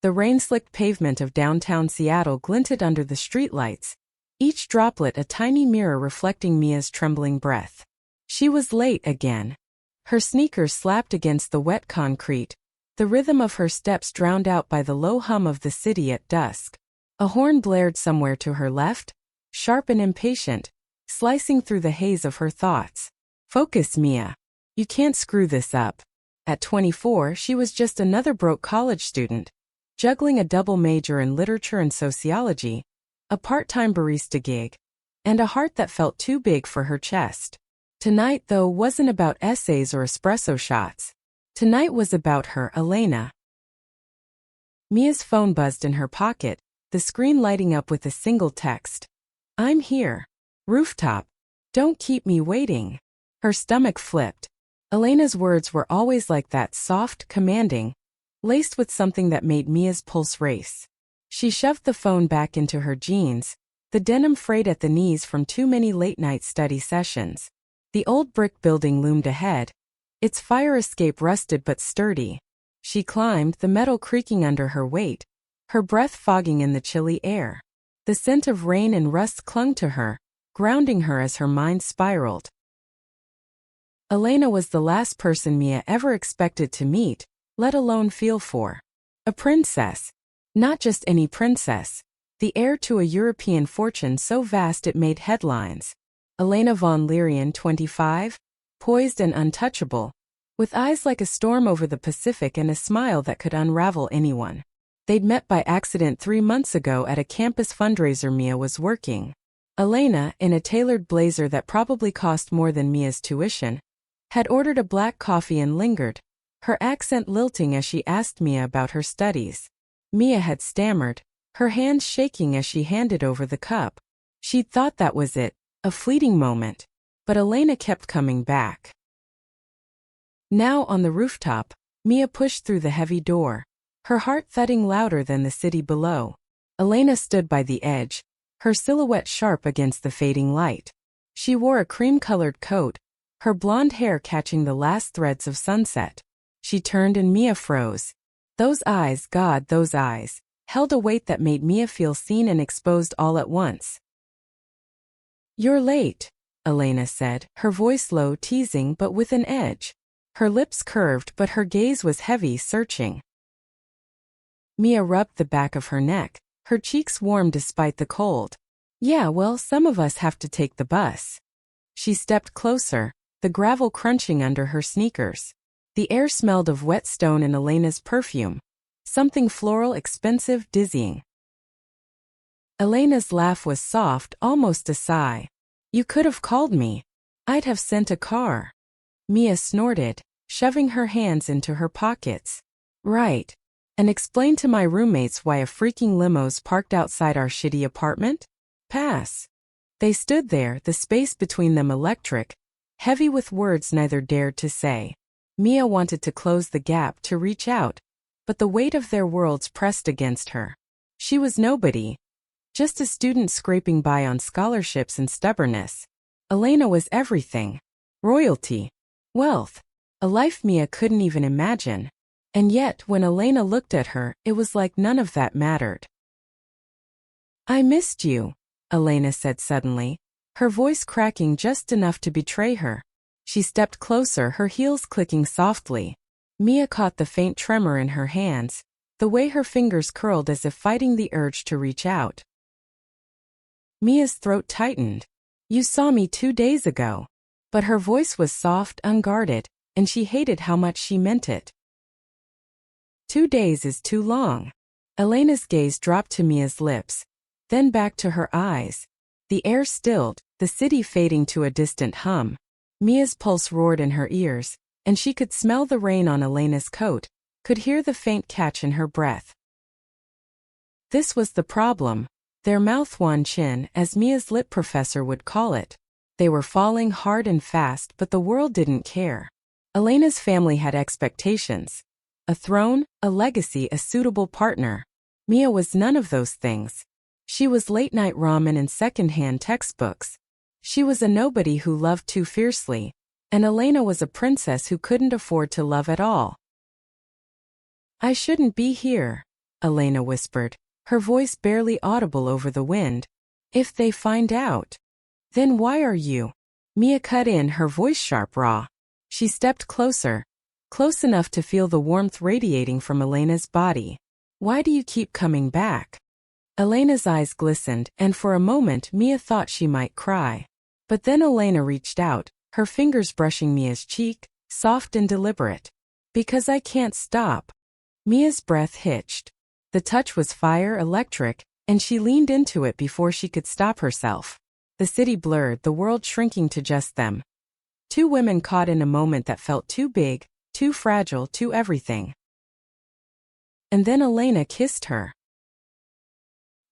The rain-slicked pavement of downtown Seattle glinted under the streetlights, each droplet a tiny mirror reflecting Mia's trembling breath. She was late again. Her sneakers slapped against the wet concrete, the rhythm of her steps drowned out by the low hum of the city at dusk. A horn blared somewhere to her left, sharp and impatient, slicing through the haze of her thoughts. Focus, Mia. You can't screw this up. At 24, she was just another broke college student, juggling a double major in literature and sociology, a part-time barista gig, and a heart that felt too big for her chest. Tonight, though, wasn't about essays or espresso shots. Tonight was about her, Elena. Mia's phone buzzed in her pocket, the screen lighting up with a single text. I'm here. Rooftop. Don't keep me waiting. Her stomach flipped. Elena's words were always like that, soft, commanding, laced with something that made Mia's pulse race. She shoved the phone back into her jeans, the denim frayed at the knees from too many late-night study sessions. The old brick building loomed ahead, its fire escape rusted but sturdy. She climbed, the metal creaking under her weight, her breath fogging in the chilly air. The scent of rain and rust clung to her, grounding her as her mind spiraled. Elena was the last person Mia ever expected to meet, let alone feel for. A princess. Not just any princess. The heir to a European fortune so vast it made headlines. Elena von Lyrian, 25, poised and untouchable, with eyes like a storm over the Pacific and a smile that could unravel anyone. They'd met by accident 3 months ago at a campus fundraiser Mia was working. Elena, in a tailored blazer that probably cost more than Mia's tuition, had ordered a black coffee and lingered, her accent lilting as she asked Mia about her studies. Mia had stammered, her hands shaking as she handed over the cup. She'd thought that was it, a fleeting moment. But Elena kept coming back. Now on the rooftop, Mia pushed through the heavy door, her heart thudding louder than the city below. Elena stood by the edge, her silhouette sharp against the fading light. She wore a cream-colored coat, her blonde hair catching the last threads of sunset. She turned and Mia froze. Those eyes, God, those eyes, held a weight that made Mia feel seen and exposed all at once. You're late, Elena said, her voice low, teasing but with an edge. Her lips curved but her gaze was heavy, searching. Mia rubbed the back of her neck, her cheeks warm despite the cold. Yeah, well, some of us have to take the bus. She stepped closer, the gravel crunching under her sneakers. The air smelled of wet stone and Elena's perfume. Something floral, expensive, dizzying. Elena's laugh was soft, almost a sigh. You could have called me. I'd have sent a car. Mia snorted, shoving her hands into her pockets. Right. And explain to my roommates why a freaking limo's parked outside our shitty apartment? Pass. They stood there, the space between them electric, heavy with words neither dared to say. Mia wanted to close the gap, to reach out, but the weight of their worlds pressed against her. She was nobody. Just a student scraping by on scholarships and stubbornness. Elena was everything. Royalty. Wealth. A life Mia couldn't even imagine. And yet, when Elena looked at her, it was like none of that mattered. I missed you, Elena said suddenly, her voice cracking just enough to betray her. She stepped closer, her heels clicking softly. Mia caught the faint tremor in her hands, the way her fingers curled as if fighting the urge to reach out. Mia's throat tightened. You saw me 2 days ago. But her voice was soft, unguarded, and she hated how much she meant it. 2 days is too long. Elena's gaze dropped to Mia's lips, then back to her eyes. The air stilled, the city fading to a distant hum. Mia's pulse roared in her ears, and she could smell the rain on Elena's coat, could hear the faint catch in her breath. This was the problem. Their mouth-wan chin, as Mia's lit professor would call it. They were falling hard and fast, but the world didn't care. Elena's family had expectations. A throne, a legacy, a suitable partner. Mia was none of those things. She was late-night ramen and second-hand textbooks. She was a nobody who loved too fiercely, and Elena was a princess who couldn't afford to love at all. I shouldn't be here, Elena whispered, her voice barely audible over the wind. If they find out. Then why are you? Mia cut in, her voice sharp raw. She stepped closer. Close enough to feel the warmth radiating from Elena's body. Why do you keep coming back? Elena's eyes glistened, and for a moment Mia thought she might cry. But then Elena reached out, her fingers brushing Mia's cheek, soft and deliberate. Because I can't stop. Mia's breath hitched. The touch was fire electric, and she leaned into it before she could stop herself. The city blurred, the world shrinking to just them. Two women caught in a moment that felt too big, too fragile, too everything. And then Elena kissed her.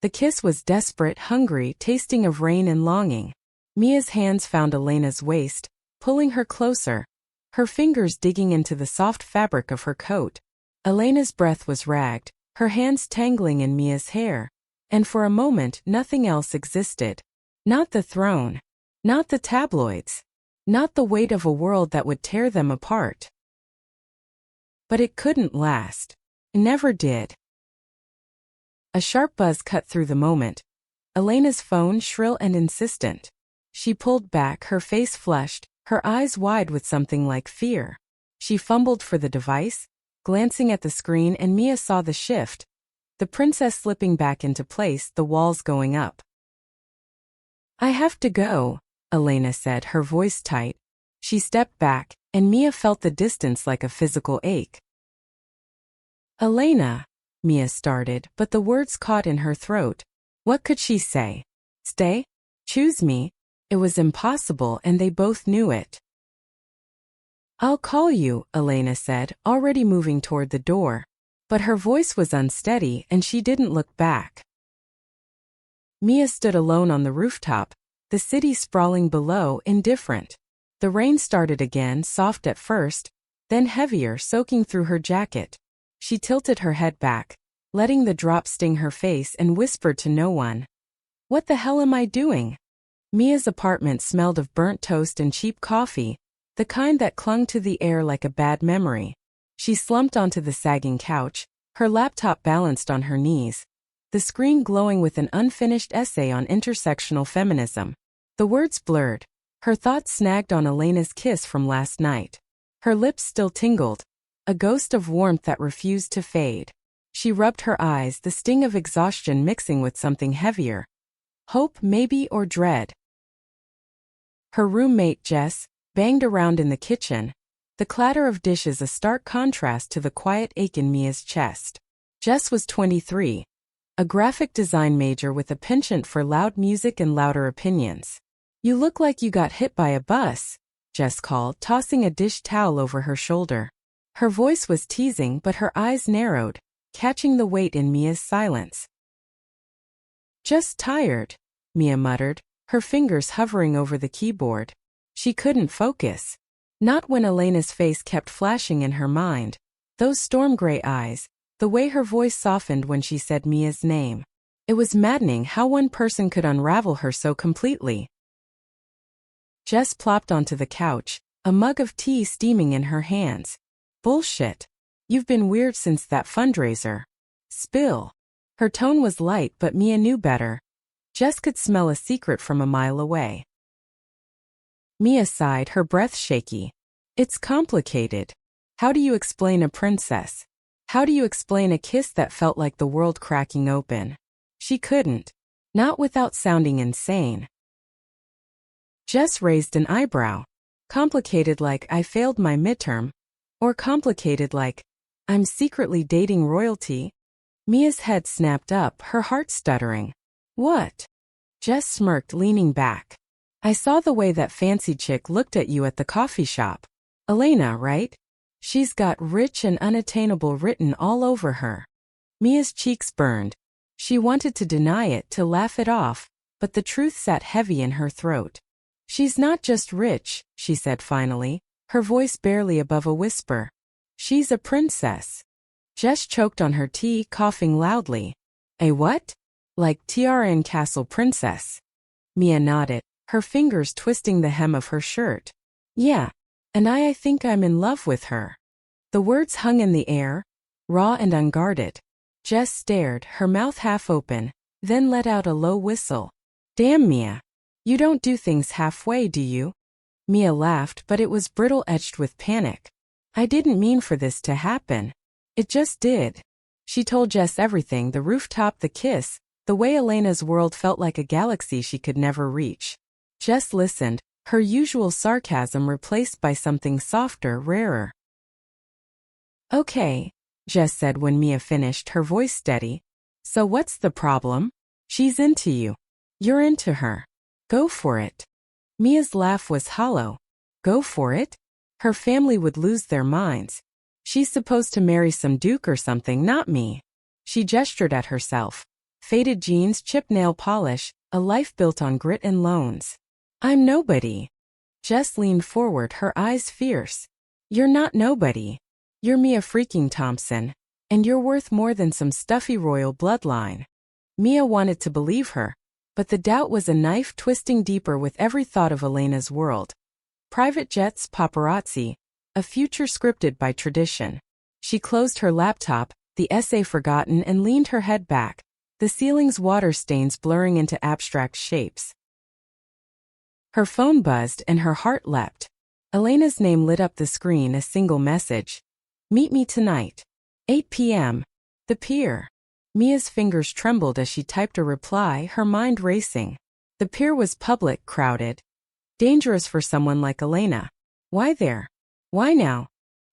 The kiss was desperate, hungry, tasting of rain and longing. Mia's hands found Elena's waist, pulling her closer, her fingers digging into the soft fabric of her coat. Elena's breath was ragged, her hands tangling in Mia's hair. And for a moment nothing else existed. Not the throne. Not the tabloids. Not the weight of a world that would tear them apart. But it couldn't last. Never did. A sharp buzz cut through the moment. Elena's phone, shrill and insistent. She pulled back, her face flushed, her eyes wide with something like fear. She fumbled for the device, glancing at the screen, and Mia saw the shift. The princess slipping back into place, the walls going up. I have to go, Elena said, her voice tight. She stepped back, and Mia felt the distance like a physical ache. Elena, Mia started, but the words caught in her throat. What could she say? Stay? Choose me? It was impossible, and they both knew it. I'll call you, Elena said, already moving toward the door. But her voice was unsteady, and she didn't look back. Mia stood alone on the rooftop, the city sprawling below, indifferent. The rain started again, soft at first, then heavier, soaking through her jacket. She tilted her head back, letting the drops sting her face, and whispered to no one. What the hell am I doing? Mia's apartment smelled of burnt toast and cheap coffee, the kind that clung to the air like a bad memory. She slumped onto the sagging couch, her laptop balanced on her knees, the screen glowing with an unfinished essay on intersectional feminism. The words blurred. Her thoughts snagged on Elena's kiss from last night. Her lips still tingled, a ghost of warmth that refused to fade. She rubbed her eyes, the sting of exhaustion mixing with something heavier. Hope, maybe, or dread. Her roommate, Jess, banged around in the kitchen, the clatter of dishes a stark contrast to the quiet ache in Mia's chest. Jess was 23, a graphic design major with a penchant for loud music and louder opinions. You look like you got hit by a bus, Jess called, tossing a dish towel over her shoulder. Her voice was teasing, but her eyes narrowed, catching the weight in Mia's silence. Just tired, Mia muttered, her fingers hovering over the keyboard. She couldn't focus. Not when Elena's face kept flashing in her mind. Those storm-gray eyes, the way her voice softened when she said Mia's name. It was maddening how one person could unravel her so completely. Jess plopped onto the couch, a mug of tea steaming in her hands. Bullshit. You've been weird since that fundraiser. Spill. Her tone was light, but Mia knew better. Jess could smell a secret from a mile away. Mia sighed, her breath shaky. It's complicated. How do you explain a princess? How do you explain a kiss that felt like the world cracking open? She couldn't. Not without sounding insane. Jess raised an eyebrow. Complicated like I failed my midterm. Or complicated like I'm secretly dating royalty. Mia's head snapped up, her heart stuttering. What? Jess smirked, leaning back. I saw the way that fancy chick looked at you at the coffee shop. Elena, right? She's got rich and unattainable written all over her. Mia's cheeks burned. She wanted to deny it, to laugh it off, but the truth sat heavy in her throat. She's not just rich, she said finally, her voice barely above a whisper. She's a princess. Jess choked on her tea, coughing loudly. A what? Like Tiara Castle princess. Mia nodded, her fingers twisting the hem of her shirt. Yeah, and I think I'm in love with her. The words hung in the air, raw and unguarded. Jess stared, her mouth half open, then let out a low whistle. Damn, Mia. You don't do things halfway, do you? Mia laughed, but it was brittle-edged with panic. I didn't mean for this to happen. It just did. She told Jess everything, the rooftop, the kiss, the way Elena's world felt like a galaxy she could never reach. Jess listened, her usual sarcasm replaced by something softer, rarer. Okay, Jess said when Mia finished, her voice steady. So what's the problem? She's into you. You're into her. Go for it. Mia's laugh was hollow. Go for it? Her family would lose their minds. She's supposed to marry some duke or something, not me. She gestured at herself. Faded jeans, chipped nail polish, a life built on grit and loans. I'm nobody. Jess leaned forward, her eyes fierce. You're not nobody. You're Mia freaking Thompson. And you're worth more than some stuffy royal bloodline. Mia wanted to believe her, but the doubt was a knife twisting deeper with every thought of Elena's world. Private jets, paparazzi, a future scripted by tradition. She closed her laptop, the essay forgotten, and leaned her head back, the ceiling's water stains blurring into abstract shapes. Her phone buzzed and her heart leapt. Elena's name lit up the screen, a single message. Meet me tonight. 8 p.m. The pier. Mia's fingers trembled as she typed a reply, her mind racing. The pier was public, crowded. Dangerous for someone like Elena. Why there? Why now?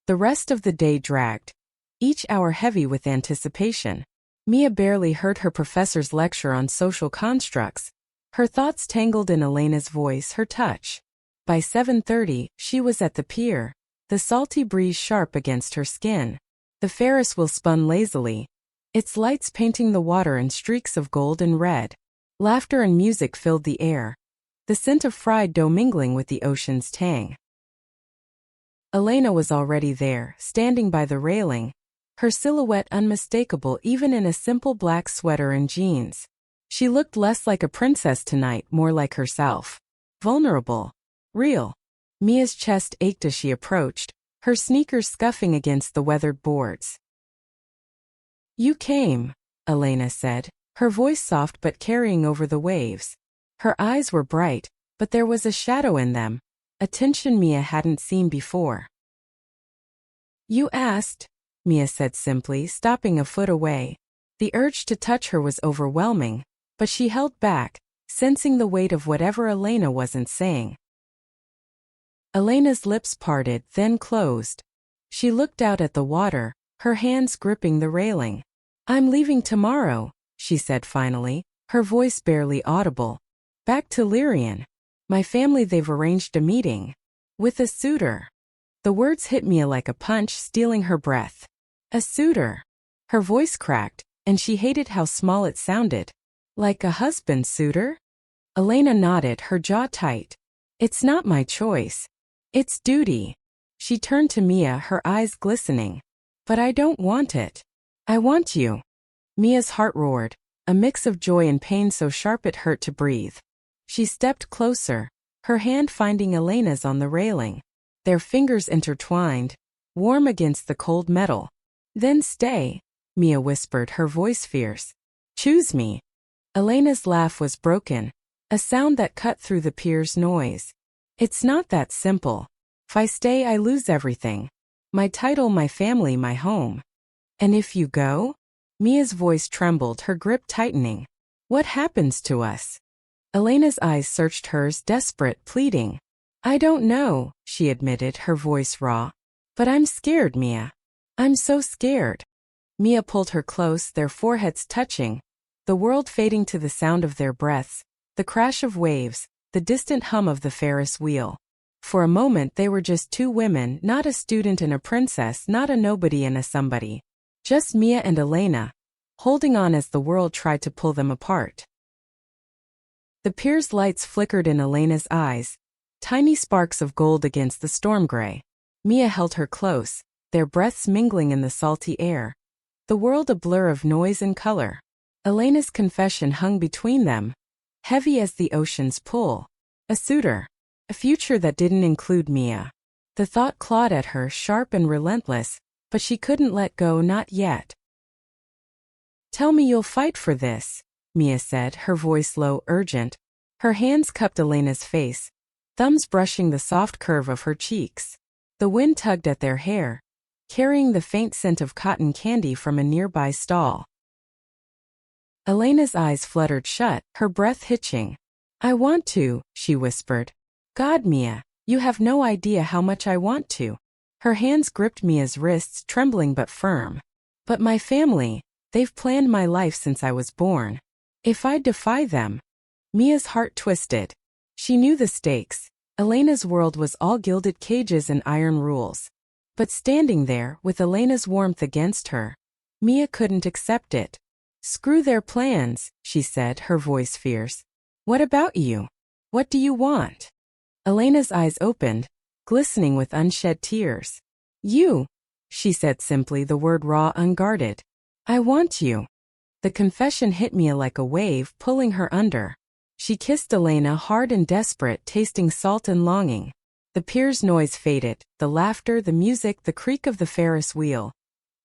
The rest of the day dragged, each hour heavy with anticipation. Mia barely heard her professor's lecture on social constructs. Her thoughts tangled in Elena's voice, her touch. By 7:30, she was at the pier, the salty breeze sharp against her skin. The Ferris wheel spun lazily, its lights painting the water in streaks of gold and red. Laughter and music filled the air, the scent of fried dough mingling with the ocean's tang. Elena was already there, standing by the railing, her silhouette unmistakable even in a simple black sweater and jeans. She looked less like a princess tonight, more like herself. Vulnerable. Real. Mia's chest ached as she approached, her sneakers scuffing against the weathered boards. You came, Elena said, her voice soft but carrying over the waves. Her eyes were bright, but there was a shadow in them, a tension Mia hadn't seen before. You asked, Mia said simply, stopping a foot away. The urge to touch her was overwhelming, but she held back, sensing the weight of whatever Elena wasn't saying. Elena's lips parted, then closed. She looked out at the water, her hands gripping the railing. I'm leaving tomorrow, she said finally, her voice barely audible. Back to Lyrian. My family, they've arranged a meeting. With a suitor. The words hit Mia like a punch, stealing her breath. A suitor. Her voice cracked, and she hated how small it sounded. Like a husband suitor? Elena nodded, her jaw tight. It's not my choice. It's duty. She turned to Mia, her eyes glistening. But I don't want it. I want you. Mia's heart roared, a mix of joy and pain so sharp it hurt to breathe. She stepped closer, her hand finding Elena's on the railing. Their fingers intertwined, warm against the cold metal. Then stay, Mia whispered, her voice fierce. Choose me. Elena's laugh was broken, a sound that cut through the pier's noise. It's not that simple. If I stay, I lose everything. My title, my family, my home. And if you go? Mia's voice trembled, her grip tightening. What happens to us? Elena's eyes searched hers, desperate, pleading. I don't know, she admitted, her voice raw. But I'm scared, Mia. I'm so scared. Mia pulled her close, their foreheads touching, the world fading to the sound of their breaths, the crash of waves, the distant hum of the Ferris wheel. For a moment they were just two women, not a student and a princess, not a nobody and a somebody. Just Mia and Elena, holding on as the world tried to pull them apart. The pier's lights flickered in Elena's eyes, tiny sparks of gold against the storm gray. Mia held her close, their breaths mingling in the salty air. The world a blur of noise and color. Elena's confession hung between them, heavy as the ocean's pull. A suitor. A future that didn't include Mia. The thought clawed at her, sharp and relentless, but she couldn't let go, not yet. Tell me you'll fight for this, Mia said, her voice low, urgent. Her hands cupped Elena's face, thumbs brushing the soft curve of her cheeks. The wind tugged at their hair, carrying the faint scent of cotton candy from a nearby stall. Elena's eyes fluttered shut, her breath hitching. I want to, she whispered. God, Mia, you have no idea how much I want to. Her hands gripped Mia's wrists, trembling but firm. But my family, they've planned my life since I was born. If I defy them... Mia's heart twisted. She knew the stakes. Elena's world was all gilded cages and iron rules. But standing there, with Elena's warmth against her, Mia couldn't accept it. Screw their plans, she said, her voice fierce. What about you? What do you want? Elena's eyes opened, glistening with unshed tears. You, she said simply, the word raw, unguarded. I want you. The confession hit Mia like a wave, pulling her under. She kissed Elena hard and desperate, tasting salt and longing. The pier's noise faded, the laughter, the music, the creak of the Ferris wheel.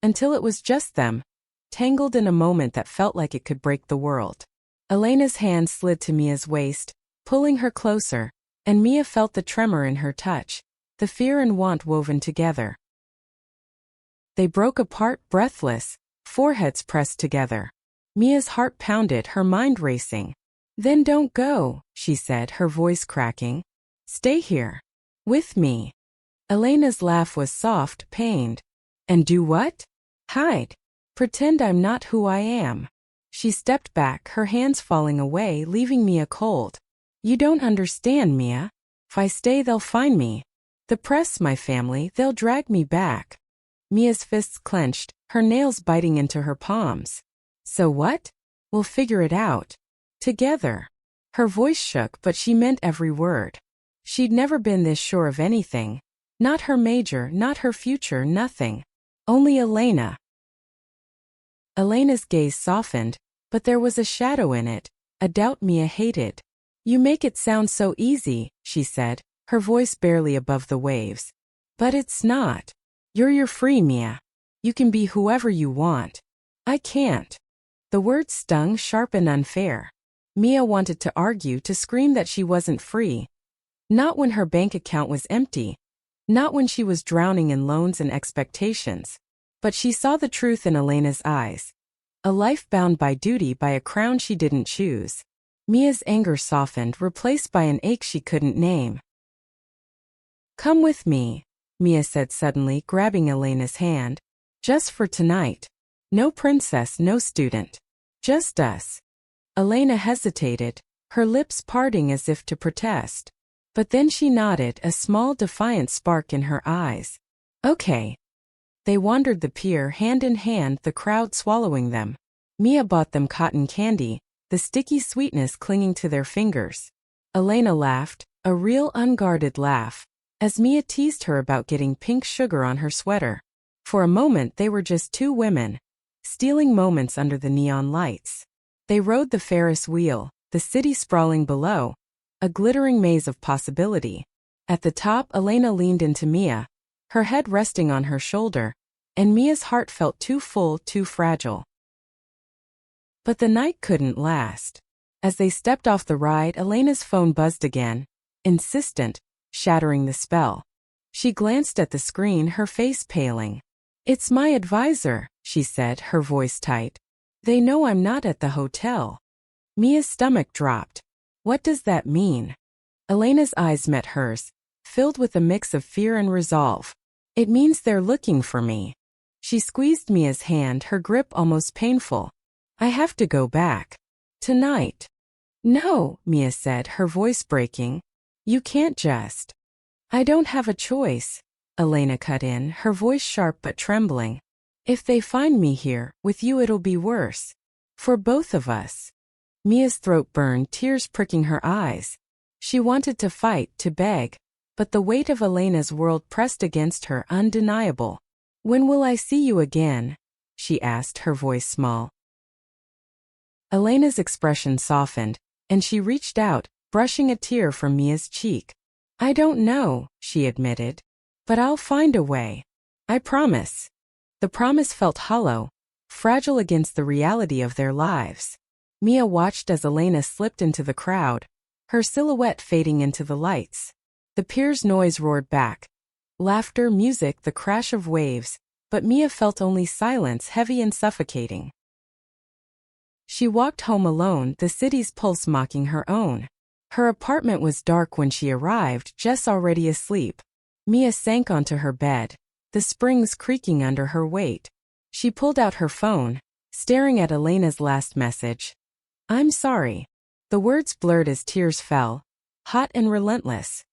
Until it was just them, tangled in a moment that felt like it could break the world. Elena's hand slid to Mia's waist, pulling her closer, and Mia felt the tremor in her touch, the fear and want woven together. They broke apart, breathless, foreheads pressed together. Mia's heart pounded, her mind racing. Then don't go, she said, her voice cracking. Stay here. With me. Elena's laugh was soft, pained. And do what? Hide. Pretend I'm not who I am. She stepped back, her hands falling away, leaving Mia cold. You don't understand, Mia. If I stay, they'll find me. The press, my family, they'll drag me back. Mia's fists clenched, her nails biting into her palms. So what? We'll figure it out. Together. Her voice shook, but she meant every word. She'd never been this sure of anything. Not her major, not her future, nothing. Only Elena. Elena's gaze softened, but there was a shadow in it, a doubt Mia hated. You make it sound so easy, she said, her voice barely above the waves. But it's not. You're free, Mia. You can be whoever you want. I can't. The words stung, sharp and unfair. Mia wanted to argue, to scream that she wasn't free. Not when her bank account was empty. Not when she was drowning in loans and expectations. But she saw the truth in Elena's eyes. A life bound by duty, by a crown she didn't choose. Mia's anger softened, replaced by an ache she couldn't name. Come with me, Mia said suddenly, grabbing Elena's hand. Just for tonight. No princess, no student. Just us. Elena hesitated, her lips parting as if to protest. But then she nodded, a small defiant spark in her eyes. Okay. They wandered the pier hand in hand, the crowd swallowing them. Mia bought them cotton candy, the sticky sweetness clinging to their fingers. Elena laughed, a real unguarded laugh, as Mia teased her about getting pink sugar on her sweater. For a moment they were just two women, stealing moments under the neon lights. They rode the Ferris wheel, the city sprawling below, a glittering maze of possibility. At the top, Elena leaned into Mia, her head resting on her shoulder, and Mia's heart felt too full, too fragile. But the night couldn't last. As they stepped off the ride, Elena's phone buzzed again, insistent, shattering the spell. She glanced at the screen, her face paling. It's my advisor, she said, her voice tight. They know I'm not at the hotel. Mia's stomach dropped. What does that mean? Elena's eyes met hers, filled with a mix of fear and resolve. It means they're looking for me. She squeezed Mia's hand, her grip almost painful. I have to go back. Tonight. No, Mia said, her voice breaking. You can't just. I don't have a choice, Elena cut in, her voice sharp but trembling. If they find me here, with you it'll be worse. For both of us. Mia's throat burned, tears pricking her eyes. She wanted to fight, to beg, but the weight of Elena's world pressed against her, undeniable. When will I see you again? She asked, her voice small. Elena's expression softened, and she reached out, brushing a tear from Mia's cheek. I don't know, she admitted. But I'll find a way. I promise. The promise felt hollow, fragile against the reality of their lives. Mia watched as Elena slipped into the crowd, her silhouette fading into the lights. The pier's noise roared back. Laughter, music, the crash of waves, but Mia felt only silence, heavy and suffocating. She walked home alone, the city's pulse mocking her own. Her apartment was dark when she arrived, Jess already asleep. Mia sank onto her bed, the springs creaking under her weight. She pulled out her phone, staring at Elena's last message. "I'm sorry." The words blurred as tears fell, hot and relentless.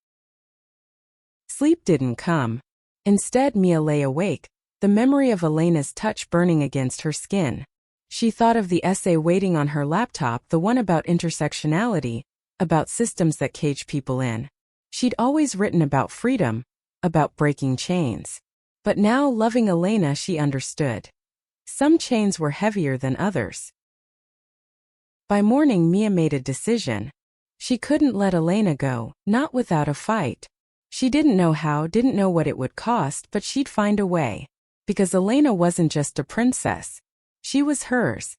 Sleep didn't come. Instead, Mia lay awake, the memory of Elena's touch burning against her skin. She thought of the essay waiting on her laptop, the one about intersectionality, about systems that cage people in. She'd always written about freedom, about breaking chains. But now, loving Elena, she understood. Some chains were heavier than others. By morning, Mia made a decision. She couldn't let Elena go, not without a fight. She didn't know how, didn't know what it would cost, but she'd find a way. Because Elena wasn't just a princess. She was hers.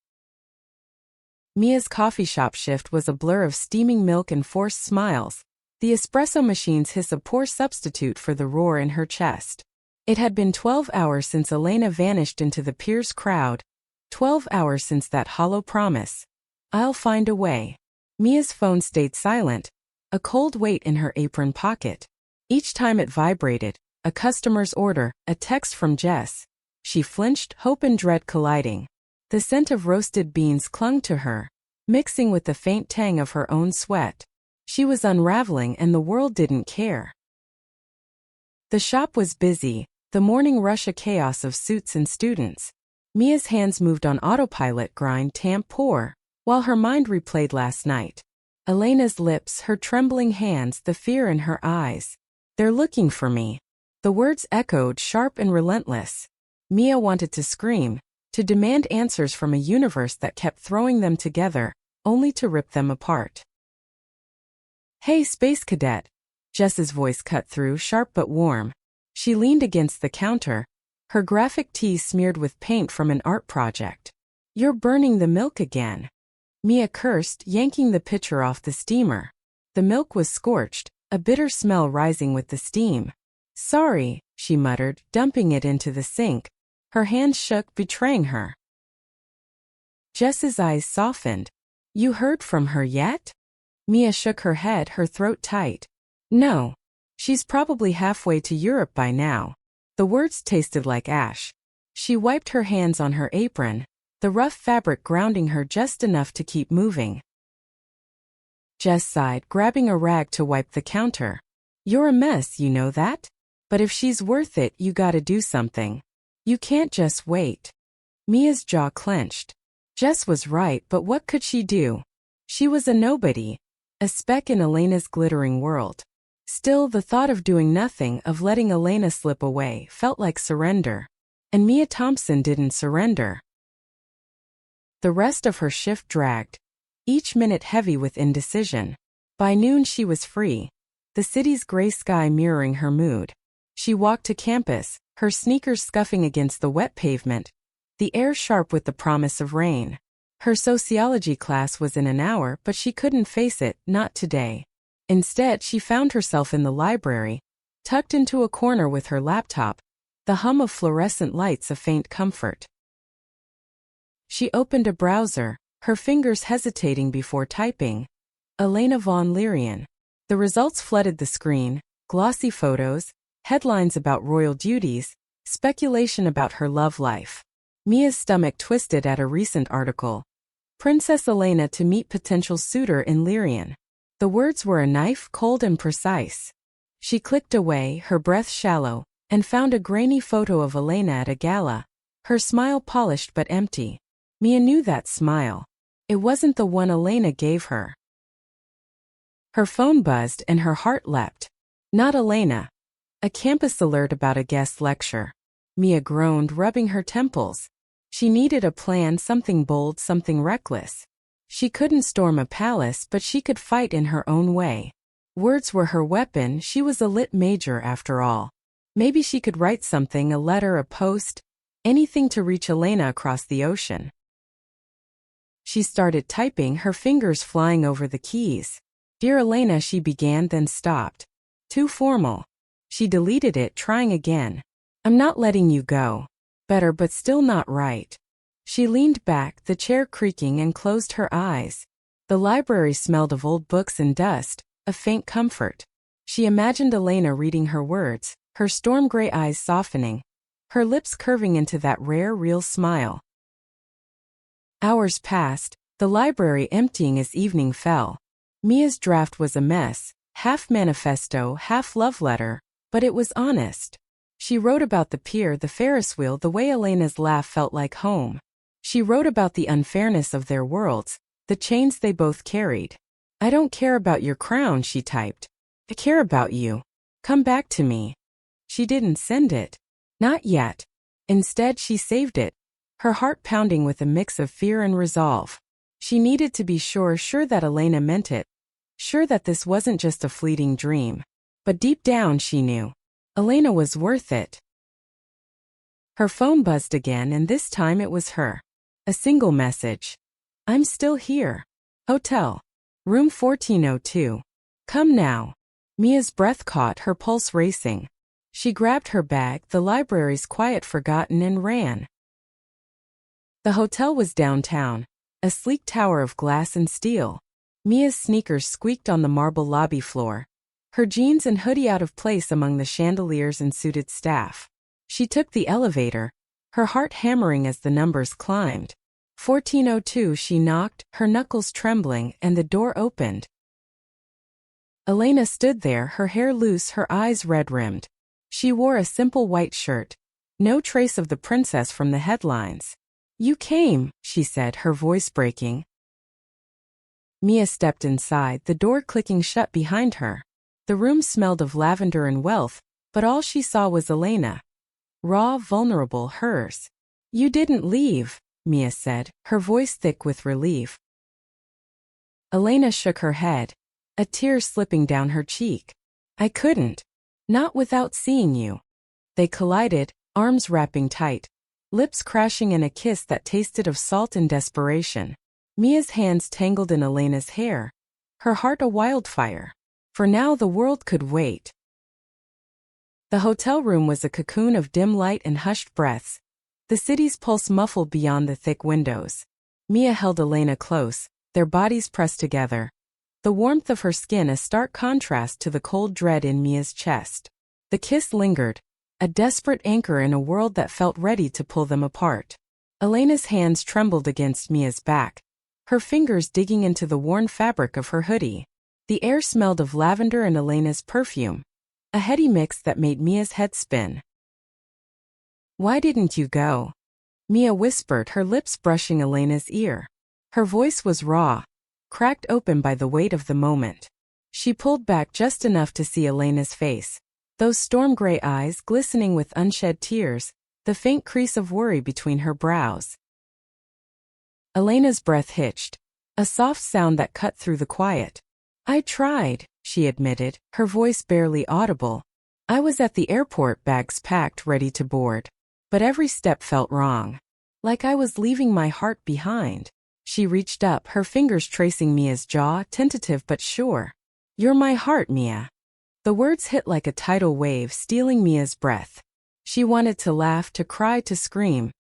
Mia's coffee shop shift was a blur of steaming milk and forced smiles. The espresso machine's hiss a poor substitute for the roar in her chest. It had been 12 hours since Elena vanished into the pier's crowd. 12 hours since that hollow promise. "I'll find a way." Mia's phone stayed silent, a cold weight in her apron pocket. Each time it vibrated, a customer's order, a text from Jess. She flinched, hope and dread colliding. The scent of roasted beans clung to her, mixing with the faint tang of her own sweat. She was unraveling and the world didn't care. The shop was busy, the morning rush a chaos of suits and students. Mia's hands moved on autopilot, grind, tamp, pour, while her mind replayed last night. Elena's lips, her trembling hands, the fear in her eyes. "They're looking for me." The words echoed, sharp and relentless. Mia wanted to scream, to demand answers from a universe that kept throwing them together, only to rip them apart. "Hey, Space Cadet." Jess's voice cut through, sharp but warm. She leaned against the counter, her graphic tee smeared with paint from an art project. "You're burning the milk again." Mia cursed, yanking the pitcher off the steamer. The milk was scorched, a bitter smell rising with the steam. "Sorry," she muttered, dumping it into the sink. Her hands shook, betraying her. Jess's eyes softened. "You heard from her yet?" Mia shook her head, her throat tight. "No. She's probably halfway to Europe by now." The words tasted like ash. She wiped her hands on her apron, the rough fabric grounding her just enough to keep moving. Jess sighed, grabbing a rag to wipe the counter. "You're a mess, you know that? But if she's worth it, you gotta do something. You can't just wait." Mia's jaw clenched. Jess was right, but what could she do? She was a nobody, a speck in Elena's glittering world. Still, the thought of doing nothing, of letting Elena slip away, felt like surrender. And Mia Thompson didn't surrender. The rest of her shift dragged, each minute heavy with indecision. By noon she was free, the city's gray sky mirroring her mood. She walked to campus, her sneakers scuffing against the wet pavement, the air sharp with the promise of rain. Her sociology class was in an hour, but she couldn't face it, not today. Instead, she found herself in the library, tucked into a corner with her laptop, the hum of fluorescent lights a faint comfort. She opened a browser, her fingers hesitating before typing. Elena von Leerian. The results flooded the screen, glossy photos, headlines about royal duties, speculation about her love life. Mia's stomach twisted at a recent article. Princess Elena to meet potential suitor in Leerian. The words were a knife, cold and precise. She clicked away, her breath shallow, and found a grainy photo of Elena at a gala, her smile polished but empty. Mia knew that smile. It wasn't the one Elena gave her. Her phone buzzed and her heart leapt. Not Elena. A campus alert about a guest lecture. Mia groaned, rubbing her temples. She needed a plan, something bold, something reckless. She couldn't storm a palace, but she could fight in her own way. Words were her weapon, she was a lit major after all. Maybe she could write something, a letter, a post. Anything to reach Elena across the ocean. She started typing, her fingers flying over the keys. Dear Elena, she began, then stopped. Too formal. She deleted it, trying again. I'm not letting you go. Better, but still not right. She leaned back, the chair creaking, and closed her eyes. The library smelled of old books and dust, a faint comfort. She imagined Elena reading her words, her storm gray eyes softening, her lips curving into that rare, real smile. Hours passed, the library emptying as evening fell. Mia's draft was a mess, half manifesto, half love letter, but it was honest. She wrote about the pier, the Ferris wheel, the way Elena's laugh felt like home. She wrote about the unfairness of their worlds, the chains they both carried. I don't care about your crown, she typed. I care about you. Come back to me. She didn't send it. Not yet. Instead, she saved it, her heart pounding with a mix of fear and resolve. She needed to be sure that Elena meant it, sure that this wasn't just a fleeting dream. But deep down she knew. Elena was worth it. Her phone buzzed again, and this time it was her. A single message. I'm still here. Hotel. Room 1402. Come now. Mia's breath caught, her pulse racing. She grabbed her bag, the library's quiet forgotten, and ran. The hotel was downtown, a sleek tower of glass and steel. Mia's sneakers squeaked on the marble lobby floor, her jeans and hoodie out of place among the chandeliers and suited staff. She took the elevator, her heart hammering as the numbers climbed. 1402, she knocked, her knuckles trembling, and the door opened. Elena stood there, her hair loose, her eyes red-rimmed. She wore a simple white shirt, no trace of the princess from the headlines. You came, she said, her voice breaking. Mia stepped inside, the door clicking shut behind her. The room smelled of lavender and wealth, but all she saw was Elena. Raw, vulnerable, hers. You didn't leave, Mia said, her voice thick with relief. Elena shook her head, a tear slipping down her cheek. I couldn't. Not without seeing you. They collided, arms wrapping tight, lips crashing in a kiss that tasted of salt and desperation. Mia's hands tangled in Elena's hair, her heart a wildfire. For now the world could wait. The hotel room was a cocoon of dim light and hushed breaths, the city's pulse muffled beyond the thick windows. Mia held Elena close, their bodies pressed together, the warmth of her skin a stark contrast to the cold dread in Mia's chest. The kiss lingered, a desperate anchor in a world that felt ready to pull them apart. Elena's hands trembled against Mia's back, her fingers digging into the worn fabric of her hoodie. The air smelled of lavender and Elena's perfume, a heady mix that made Mia's head spin. Why didn't you go? Mia whispered, her lips brushing Elena's ear. Her voice was raw, cracked open by the weight of the moment. She pulled back just enough to see Elena's face, those storm gray eyes glistening with unshed tears, the faint crease of worry between her brows. Elena's breath hitched, a soft sound that cut through the quiet. I tried, she admitted, her voice barely audible. I was at the airport, bags packed, ready to board. But every step felt wrong. Like I was leaving my heart behind. She reached up, her fingers tracing Mia's jaw, tentative but sure. You're my heart, Mia. The words hit like a tidal wave, stealing Mia's breath. She wanted to laugh, to cry, to scream.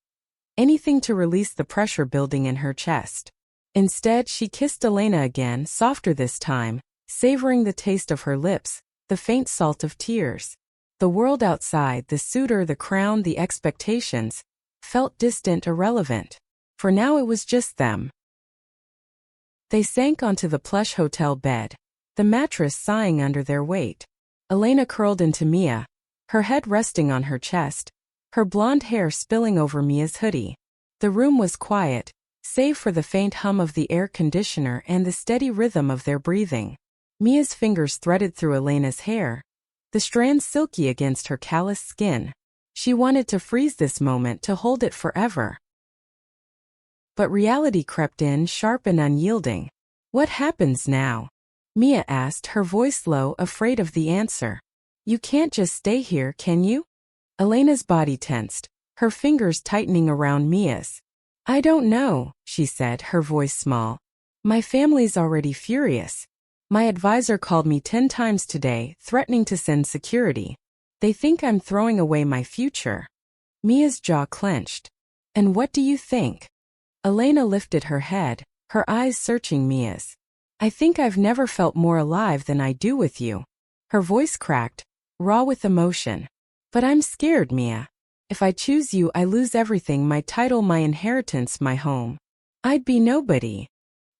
Anything to release the pressure building in her chest. Instead, she kissed Elena again, softer this time, savoring the taste of her lips, the faint salt of tears. The world outside, the suitor, the crown, the expectations, felt distant, irrelevant. For now it was just them. They sank onto the plush hotel bed, the mattress sighing under their weight. Elena curled into Mia, her head resting on her chest, her blonde hair spilling over Mia's hoodie. The room was quiet, save for the faint hum of the air conditioner and the steady rhythm of their breathing. Mia's fingers threaded through Elena's hair, the strands silky against her calloused skin. She wanted to freeze this moment, to hold it forever. But reality crept in, sharp and unyielding. What happens now? Mia asked, her voice low, afraid of the answer. You can't just stay here, can you? Elena's body tensed, her fingers tightening around Mia's. I don't know, she said, her voice small. My family's already furious. My advisor called me 10 times today, threatening to send security. They think I'm throwing away my future. Mia's jaw clenched. And what do you think? Elena lifted her head, her eyes searching Mia's. I think I've never felt more alive than I do with you. Her voice cracked, raw with emotion. But I'm scared, Mia. If I choose you, I lose everything, my title, my inheritance, my home. I'd be nobody.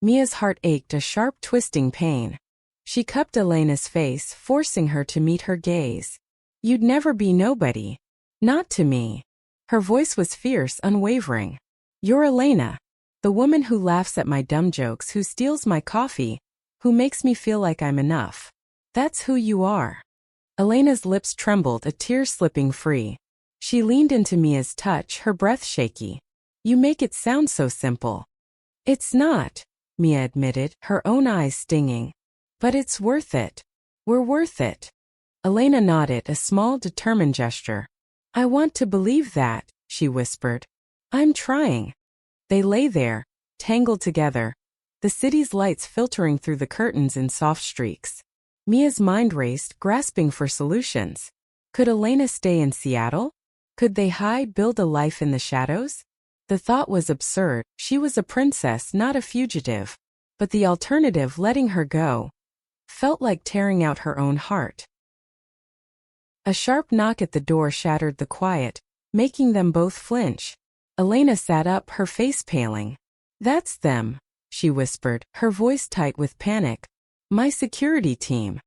Mia's heart ached, a sharp twisting pain. She cupped Elena's face, forcing her to meet her gaze. You'd never be nobody. Not to me. Her voice was fierce, unwavering. You're Elena. The woman who laughs at my dumb jokes, who steals my coffee, who makes me feel like I'm enough. That's who you are. Elena's lips trembled, a tear slipping free. She leaned into Mia's touch, her breath shaky. You make it sound so simple. It's not, Mia admitted, her own eyes stinging. But it's worth it. We're worth it. Elena nodded, a small, determined gesture. I want to believe that, she whispered. I'm trying. They lay there, tangled together, the city's lights filtering through the curtains in soft streaks. Mia's mind raced, grasping for solutions. Could Elena stay in Seattle? Could they build a life in the shadows? The thought was absurd. She was a princess, not a fugitive. But the alternative, letting her go, felt like tearing out her own heart. A sharp knock at the door shattered the quiet, making them both flinch. Elena sat up, her face paling. That's them, she whispered, her voice tight with panic. My security team.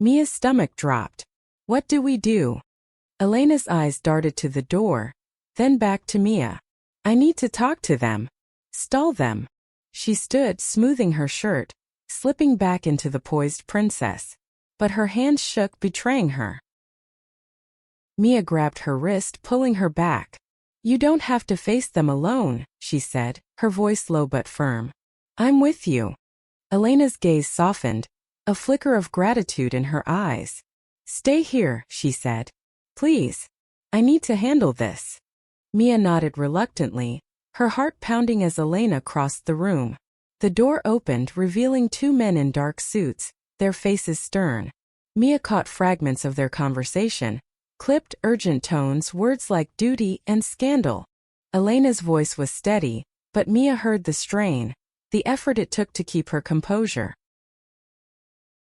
Mia's stomach dropped. What do we do? Elena's eyes darted to the door, then back to Mia. I need to talk to them. Stall them. She stood, smoothing her shirt, slipping back into the poised princess. But her hands shook, betraying her. Mia grabbed her wrist, pulling her back. You don't have to face them alone, she said, her voice low but firm. I'm with you. Elena's gaze softened, a flicker of gratitude in her eyes. Stay here, she said. Please. I need to handle this. Mia nodded reluctantly, her heart pounding as Elena crossed the room. The door opened, revealing 2 men in dark suits, their faces stern. Mia caught fragments of their conversation, clipped, urgent tones, words like duty and scandal. Elena's voice was steady, but Mia heard the strain, the effort it took to keep her composure.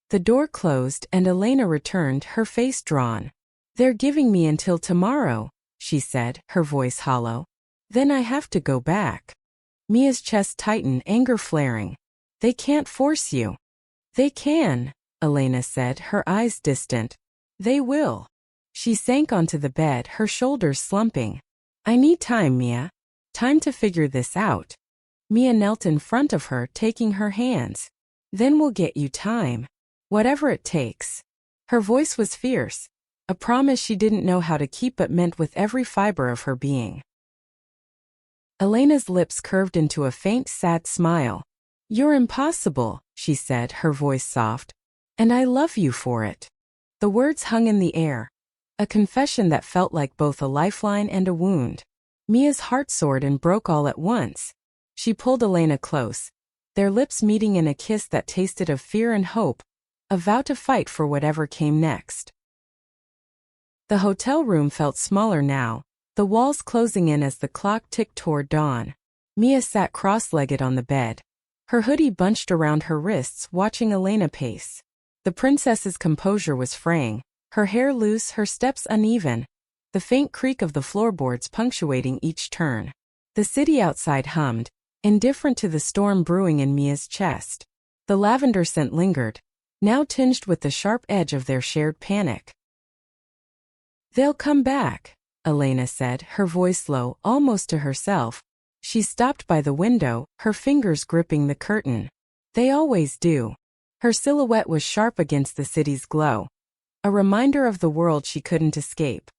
The door closed and Elena returned, her face drawn. They're giving me until tomorrow, she said, her voice hollow. Then I have to go back. Mia's chest tightened, anger flaring. They can't force you. They can, Elena said, her eyes distant. They will. She sank onto the bed, her shoulders slumping. I need time, Mia. Time to figure this out. Mia knelt in front of her, taking her hands. Then we'll get you time. Whatever it takes. Her voice was fierce, a promise she didn't know how to keep but meant with every fiber of her being. Elena's lips curved into a faint, sad smile. You're impossible, she said, her voice soft. And I love you for it. The words hung in the air. A confession that felt like both a lifeline and a wound. Mia's heart soared and broke all at once. She pulled Elena close, their lips meeting in a kiss that tasted of fear and hope, a vow to fight for whatever came next. The hotel room felt smaller now, the walls closing in as the clock ticked toward dawn. Mia sat cross-legged on the bed, her hoodie bunched around her wrists, watching Elena pace. The princess's composure was fraying, her hair loose, her steps uneven, the faint creak of the floorboards punctuating each turn. The city outside hummed, indifferent to the storm brewing in Mia's chest. The lavender scent lingered, now tinged with the sharp edge of their shared panic. They'll come back, Elena said, her voice low, almost to herself. She stopped by the window, her fingers gripping the curtain. They always do. Her silhouette was sharp against the city's glow, a reminder of the world she couldn't escape.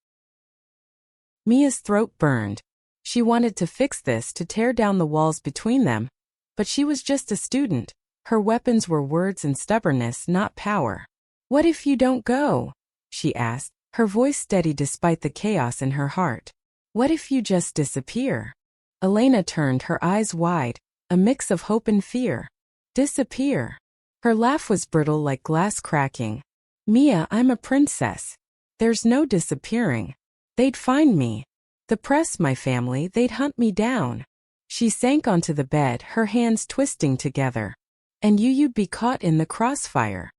Mia's throat burned. She wanted to fix this, to tear down the walls between them, but she was just a student. Her weapons were words and stubbornness, not power. What if you don't go? She asked, her voice steady despite the chaos in her heart. What if you just disappear? Elena turned, her eyes wide, a mix of hope and fear. Disappear. Her laugh was brittle like glass cracking. Mia, I'm a princess. There's no disappearing. They'd find me. The press, my family, they'd hunt me down. She sank onto the bed, her hands twisting together. And you'd be caught in the crossfire.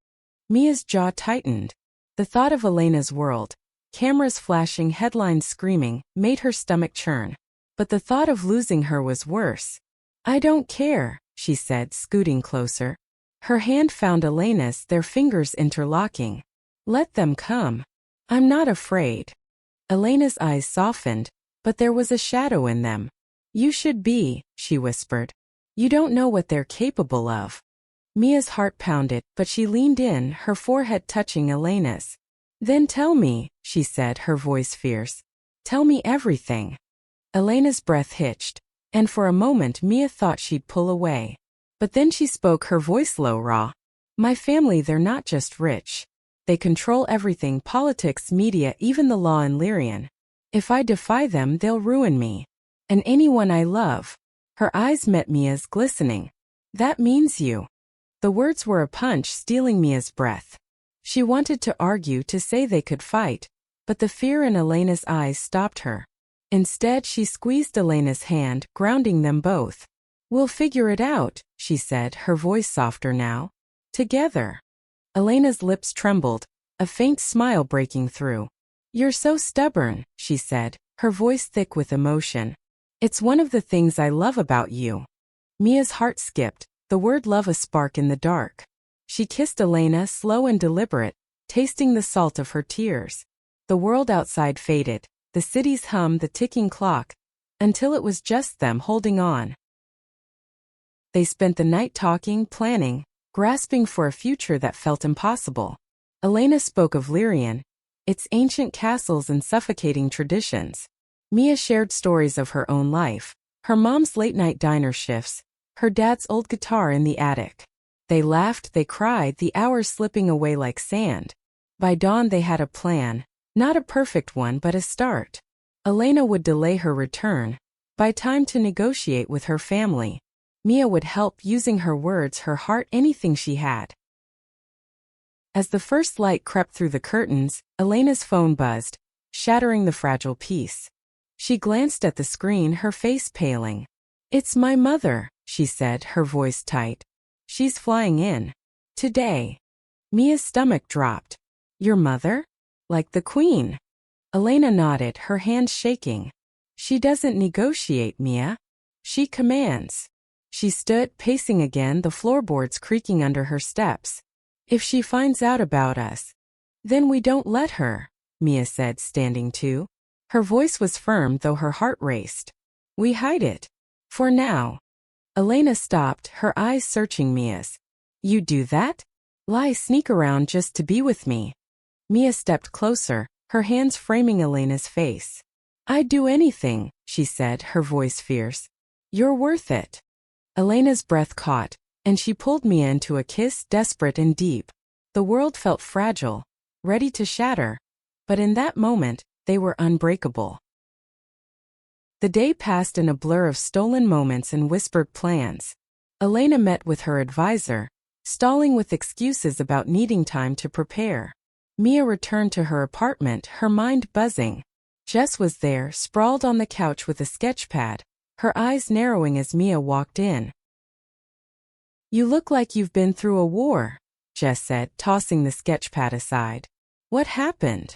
Mia's jaw tightened. The thought of Elena's world, cameras flashing, headlines screaming, made her stomach churn. But the thought of losing her was worse. I don't care, she said, scooting closer. Her hand found Elena's, their fingers interlocking. Let them come. I'm not afraid. Elena's eyes softened, but there was a shadow in them. You should be, she whispered. You don't know what they're capable of. Mia's heart pounded, but she leaned in, her forehead touching Elena's. Then tell me, she said, her voice fierce. Tell me everything. Elena's breath hitched, and for a moment Mia thought she'd pull away. But then she spoke, her voice low, raw. My family, they're not just rich. They control everything, politics, media, even the law in Lyrian. If I defy them, they'll ruin me. And anyone I love. Her eyes met Mia's, glistening. That means you. The words were a punch, stealing Mia's breath. She wanted to argue, to say they could fight, but the fear in Elena's eyes stopped her. Instead, she squeezed Elena's hand, grounding them both. We'll figure it out, she said, her voice softer now. Together. Elena's lips trembled, a faint smile breaking through. You're so stubborn, she said, her voice thick with emotion. It's one of the things I love about you. Mia's heart skipped, the word love a spark in the dark. She kissed Elena, slow and deliberate, tasting the salt of her tears. The world outside faded, the city's hum, the ticking clock, until it was just them holding on. They spent the night talking, planning, grasping for a future that felt impossible. Elena spoke of Lyrian, its ancient castles and suffocating traditions. Mia shared stories of her own life, her mom's late-night diner shifts, her dad's old guitar in the attic. They laughed, they cried, the hours slipping away like sand. By dawn they had a plan, not a perfect one but a start. Elena would delay her return, buy time to negotiate with her family. Mia would help, using her words, her heart, anything she had. As the first light crept through the curtains, Elena's phone buzzed, shattering the fragile peace. She glanced at the screen, her face paling. It's my mother, she said, her voice tight. She's flying in. Today. Mia's stomach dropped. Your mother? Like the queen? Elena nodded, her hands shaking. She doesn't negotiate, Mia. She commands. She stood, pacing again, the floorboards creaking under her steps. If she finds out about us, then we don't let her, Mia said, standing too. Her voice was firm, though her heart raced. We hide it. For now. Elena stopped, her eyes searching Mia's. You do that? Lie, sneak around just to be with me. Mia stepped closer, her hands framing Elena's face. I'd do anything, she said, her voice fierce. You're worth it. Elena's breath caught, and she pulled Mia into a kiss, desperate and deep. The world felt fragile, ready to shatter. But in that moment, they were unbreakable. The day passed in a blur of stolen moments and whispered plans. Elena met with her advisor, stalling with excuses about needing time to prepare. Mia returned to her apartment, her mind buzzing. Jess was there, sprawled on the couch with a sketchpad, her eyes narrowing as Mia walked in. You look like you've been through a war, Jess said, tossing the sketchpad aside. What happened?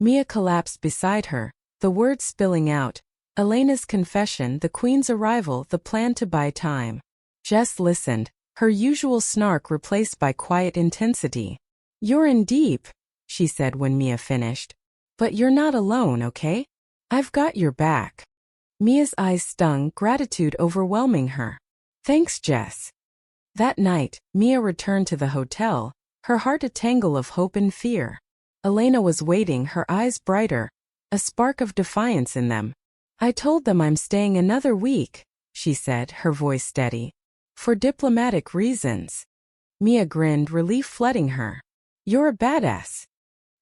Mia collapsed beside her, the words spilling out. Elena's confession, the queen's arrival, the plan to buy time. Jess listened, her usual snark replaced by quiet intensity. You're in deep, she said when Mia finished. But you're not alone, okay? I've got your back. Mia's eyes stung, gratitude overwhelming her. Thanks, Jess. That night, Mia returned to the hotel, her heart a tangle of hope and fear. Elena was waiting, her eyes brighter, a spark of defiance in them. I told them I'm staying another week, she said, her voice steady. For diplomatic reasons. Mia grinned, relief flooding her. You're a badass.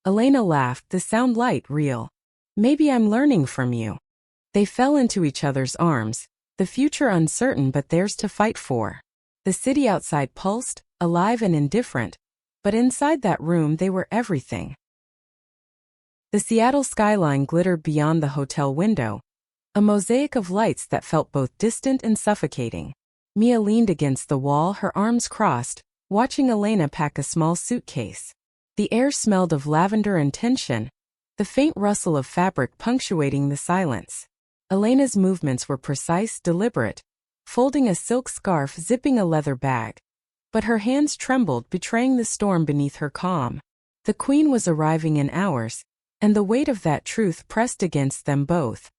Elena laughed, the sound light, real. Maybe I'm learning from you. They fell into each other's arms, the future uncertain but theirs to fight for. The city outside pulsed, alive and indifferent, but inside that room they were everything. The Seattle skyline glittered beyond the hotel window, a mosaic of lights that felt both distant and suffocating. Mia leaned against the wall, her arms crossed, watching Elena pack a small suitcase. The air smelled of lavender and tension, the faint rustle of fabric punctuating the silence. Elena's movements were precise, deliberate, folding a silk scarf, zipping a leather bag. But her hands trembled, betraying the storm beneath her calm. The queen was arriving in hours, and the weight of that truth pressed against them both.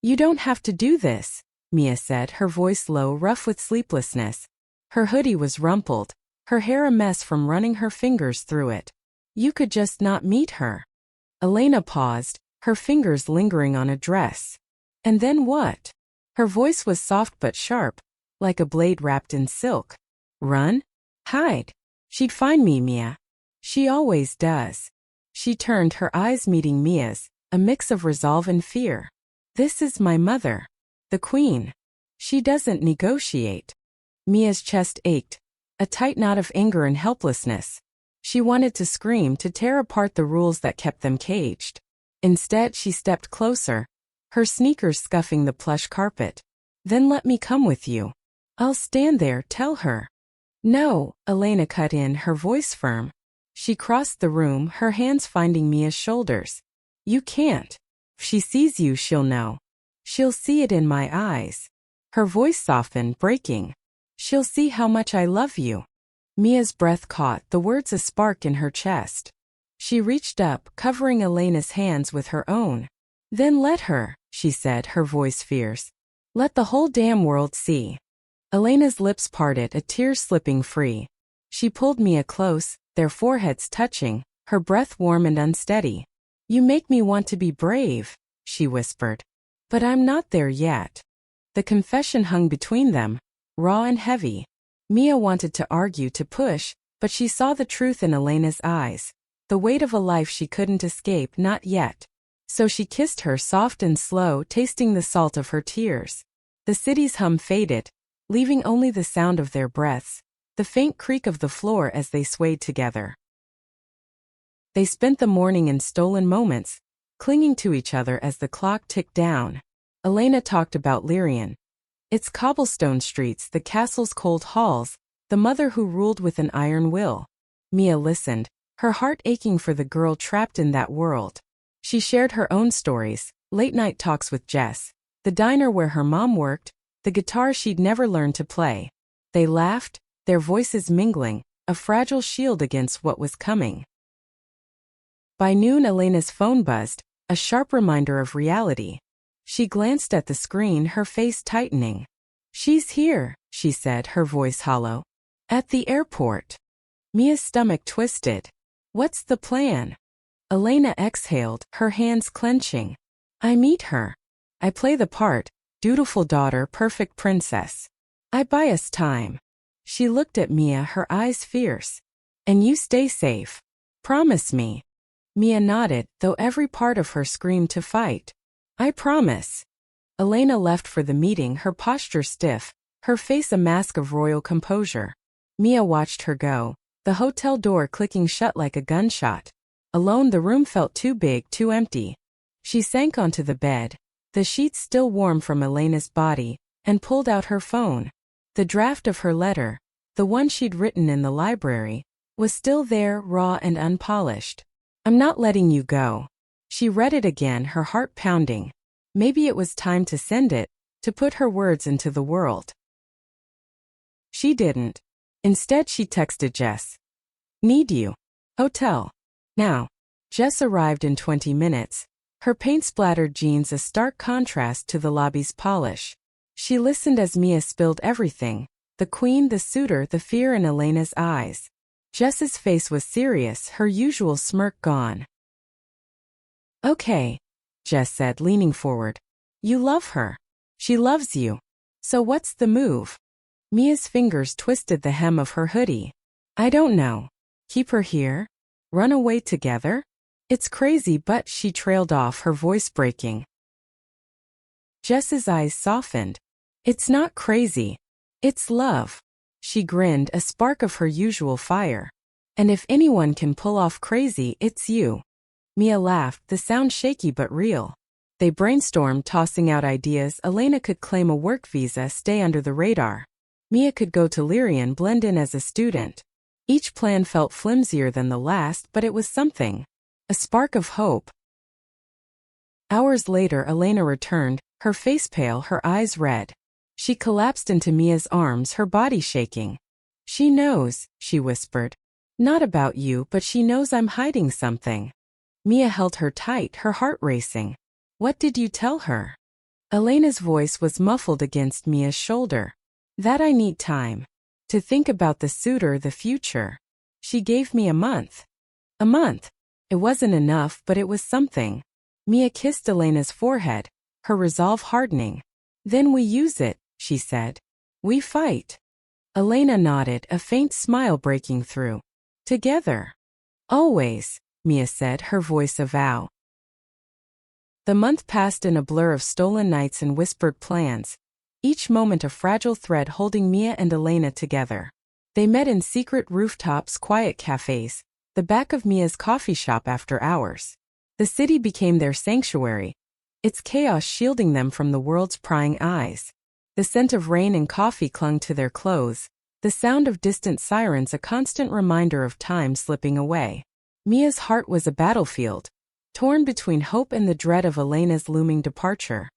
"You don't have to do this," Mia said, her voice low, rough with sleeplessness. Her hoodie was rumpled, her hair a mess from running her fingers through it. "You could just not meet her." Elena paused, her fingers lingering on a dress. "And then what?" Her voice was soft but sharp, like a blade wrapped in silk. "Run? Hide? She'd find me, Mia. She always does." She turned, her eyes meeting Mia's, a mix of resolve and fear. "This is my mother. The queen. She doesn't negotiate." Mia's chest ached, a tight knot of anger and helplessness. She wanted to scream, to tear apart the rules that kept them caged. Instead, she stepped closer, her sneakers scuffing the plush carpet. "Then let me come with you. I'll stand there, tell her." "No," Elena cut in, her voice firm. She crossed the room, her hands finding Mia's shoulders. "You can't. If she sees you, she'll know. She'll see it in my eyes." Her voice softened, breaking. "She'll see how much I love you." Mia's breath caught, the words a spark in her chest. She reached up, covering Elena's hands with her own. "Then let her," she said, her voice fierce. "Let the whole damn world see." Elena's lips parted, a tear slipping free. She pulled Mia close, their foreheads touching, her breath warm and unsteady. "You make me want to be brave," she whispered. "But I'm not there yet." The confession hung between them, raw and heavy. Mia wanted to argue, to push, but she saw the truth in Elena's eyes, the weight of a life she couldn't escape, not yet. So she kissed her, soft and slow, tasting the salt of her tears. The city's hum faded, leaving only the sound of their breaths, the faint creak of the floor as they swayed together. They spent the morning in stolen moments, clinging to each other as the clock ticked down. Elena talked about Lesbian. Its cobblestone streets, the castle's cold halls, the mother who ruled with an iron will. Mia listened, her heart aching for the girl trapped in that world. She shared her own stories, late-night talks with Jess, the diner where her mom worked, the guitar she'd never learned to play. They laughed, their voices mingling, a fragile shield against what was coming. By noon, Elena's phone buzzed, a sharp reminder of reality. She glanced at the screen, her face tightening. "She's here," she said, her voice hollow. "At the airport." Mia's stomach twisted. "What's the plan?" Elena exhaled, her hands clenching. "I meet her. I play the part, dutiful daughter, perfect princess. I buy us time." She looked at Mia, her eyes fierce. "And you stay safe. Promise me." Mia nodded, though every part of her screamed to fight. "I promise." Elena left for the meeting, her posture stiff, her face a mask of royal composure. Mia watched her go, the hotel door clicking shut like a gunshot. Alone, the room felt too big, too empty. She sank onto the bed, the sheets still warm from Elena's body, and pulled out her phone. The draft of her letter, the one she'd written in the library, was still there, raw and unpolished. "I'm not letting you go." She read it again, her heart pounding. Maybe it was time to send it, to put her words into the world. She didn't. Instead, she texted Jess. "Need you. Hotel. Now." Jess arrived in 20 minutes, her paint-splattered jeans a stark contrast to the lobby's polish. She listened as Mia spilled everything, the queen, the suitor, the fear in Elena's eyes. Jess's face was serious, her usual smirk gone. "Okay," Jess said, leaning forward. "You love her. She loves you. So what's the move?" Mia's fingers twisted the hem of her hoodie. "I don't know. Keep her here? Run away together? It's crazy, but," she trailed off, her voice breaking. Jess's eyes softened. It's not crazy. It's love. She grinned, a spark of her usual fire. And if anyone can pull off crazy, it's you. Mia laughed, the sound shaky but real. They brainstormed, tossing out ideas. Elena could claim a work visa, stay under the radar. Mia could go to Lyrian, blend in as a student. Each plan felt flimsier than the last, but it was something. A spark of hope. Hours later, Elena returned, her face pale, her eyes red. She collapsed into Mia's arms, her body shaking. She knows, she whispered. Not about you, but she knows I'm hiding something. Mia held her tight, her heart racing. What did you tell her? Elena's voice was muffled against Mia's shoulder. That I need time. To think about the suitor, the future. She gave me a month. A month. It wasn't enough, but it was something. Mia kissed Elena's forehead, her resolve hardening. Then we use it, she said. We fight. Elena nodded, a faint smile breaking through. Together. Always, Mia said, her voice a vow. The month passed in a blur of stolen nights and whispered plans, each moment a fragile thread holding Mia and Elena together. They met in secret rooftops, quiet cafes, the back of Mia's coffee shop after hours. The city became their sanctuary, its chaos shielding them from the world's prying eyes. The scent of rain and coffee clung to their clothes, the sound of distant sirens a constant reminder of time slipping away. Mia's heart was a battlefield, torn between hope and the dread of Elena's looming departure.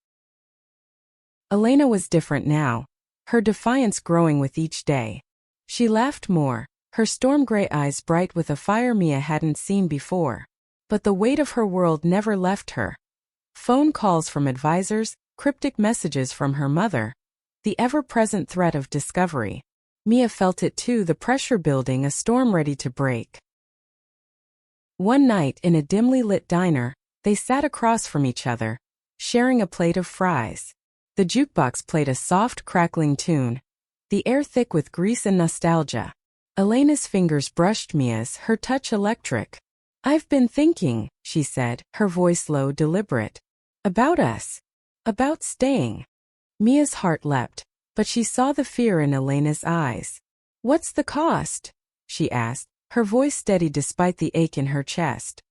Elena was different now, her defiance growing with each day. She laughed more, her storm-gray eyes bright with a fire Mia hadn't seen before. But the weight of her world never left her. Phone calls from advisors, cryptic messages from her mother, the ever-present threat of discovery. Mia felt it too, the pressure building, a storm ready to break. One night, in a dimly lit diner, they sat across from each other, sharing a plate of fries. The jukebox played a soft, crackling tune, the air thick with grease and nostalgia. Elena's fingers brushed Mia's, her touch electric. I've been thinking, she said, her voice low, deliberate. About us. About staying. Mia's heart leapt, but she saw the fear in Elena's eyes. What's the cost? She asked, her voice steady despite the ache in her chest.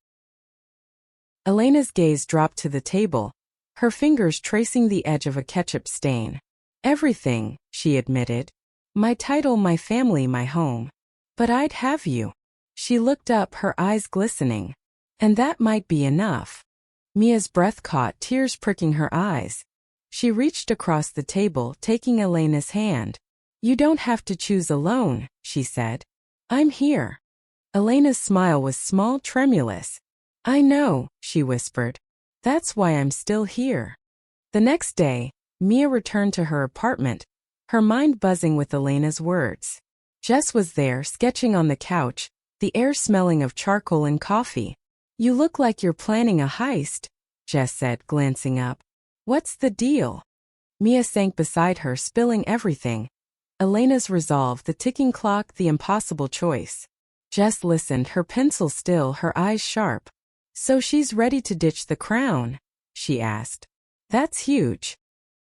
Elena's gaze dropped to the table, her fingers tracing the edge of a ketchup stain. Everything, she admitted. My title, my family, my home. But I'd have you. She looked up, her eyes glistening. And that might be enough. Mia's breath caught, tears pricking her eyes. She reached across the table, taking Elena's hand. You don't have to choose alone, she said. I'm here. Elena's smile was small, tremulous. I know, she whispered. That's why I'm still here. The next day, Mia returned to her apartment, her mind buzzing with Elena's words. Jess was there, sketching on the couch, the air smelling of charcoal and coffee. You look like you're planning a heist, Jess said, glancing up. What's the deal? Mia sank beside her, spilling everything. Elena's resolve, the ticking clock, the impossible choice. Jess listened, her pencil still, her eyes sharp. So she's ready to ditch the crown? She asked. That's huge.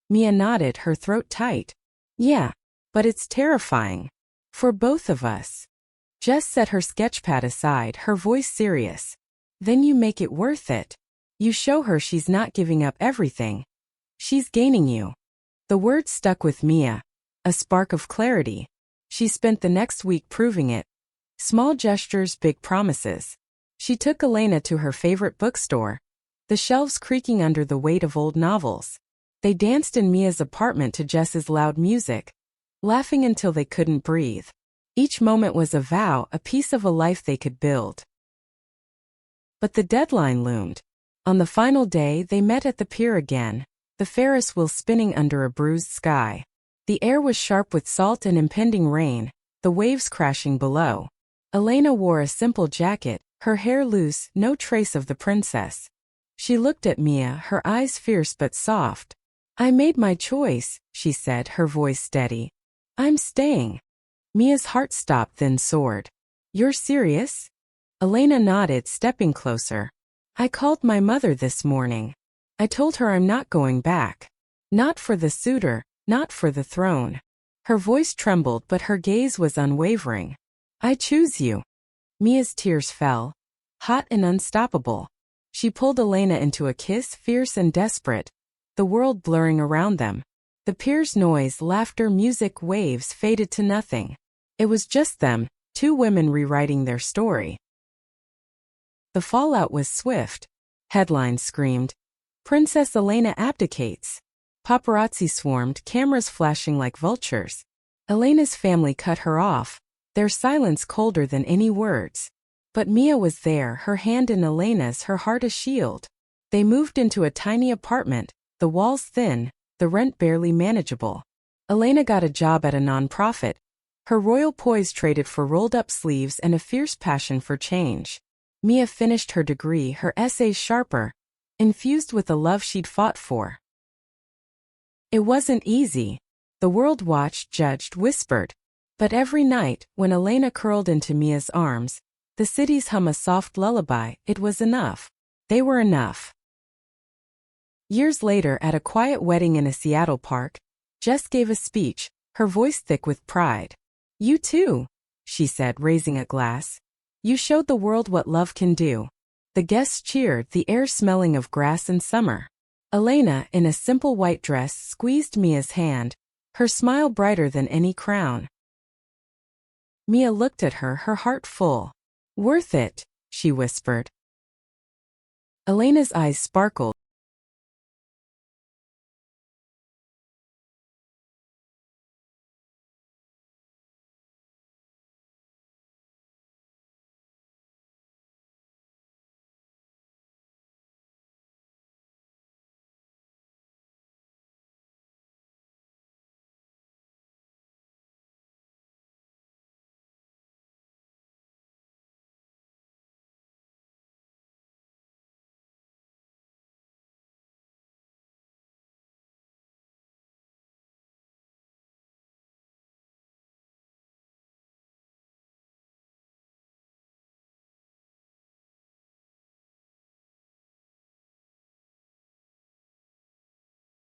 Mia nodded, her throat tight. Yeah, but it's terrifying. For both of us. Jess set her sketchpad aside, her voice serious. Then you make it worth it. You show her she's not giving up everything. She's gaining you. The words stuck with Mia. A spark of clarity. She spent the next week proving it. Small gestures, big promises. She took Elena to her favorite bookstore, the shelves creaking under the weight of old novels. They danced in Mia's apartment to Jess's loud music, laughing until they couldn't breathe. Each moment was a vow, a piece of a life they could build. But the deadline loomed. On the final day, they met at the pier again, the Ferris wheel spinning under a bruised sky. The air was sharp with salt and impending rain, the waves crashing below. Elena wore a simple jacket, her hair loose, no trace of the princess. She looked at Mia, her eyes fierce but soft. I made my choice, she said, her voice steady. I'm staying. Mia's heart stopped, then soared. You're serious? Elena nodded, stepping closer. I called my mother this morning. I told her I'm not going back. Not for the suitor, not for the throne. Her voice trembled, but her gaze was unwavering. I choose you. Mia's tears fell, hot and unstoppable. She pulled Elena into a kiss, fierce and desperate, the world blurring around them. The pier's noise, laughter, music, waves faded to nothing. It was just them, two women rewriting their story. The fallout was swift. Headlines screamed, "Princess Elena abdicates." Paparazzi swarmed, cameras flashing like vultures. Elena's family cut her off, their silence colder than any words. But Mia was there, her hand in Elena's, her heart a shield. They moved into a tiny apartment, the walls thin, the rent barely manageable. Elena got a job at a nonprofit, her royal poise traded for rolled-up sleeves and a fierce passion for change. Mia finished her degree, her essays sharper, infused with the love she'd fought for. It wasn't easy. The world watched, judged, whispered. But every night, when Elena curled into Mia's arms, the cities hum a soft lullaby. It was enough. They were enough. Years later, at a quiet wedding in a Seattle park, Jess gave a speech, her voice thick with pride. "You too," she said, raising a glass. "You showed the world what love can do." The guests cheered, the air smelling of grass and summer. Elena, in a simple white dress, squeezed Mia's hand, her smile brighter than any crown. Mia looked at her, her heart full. "Worth it," she whispered. Elena's eyes sparkled.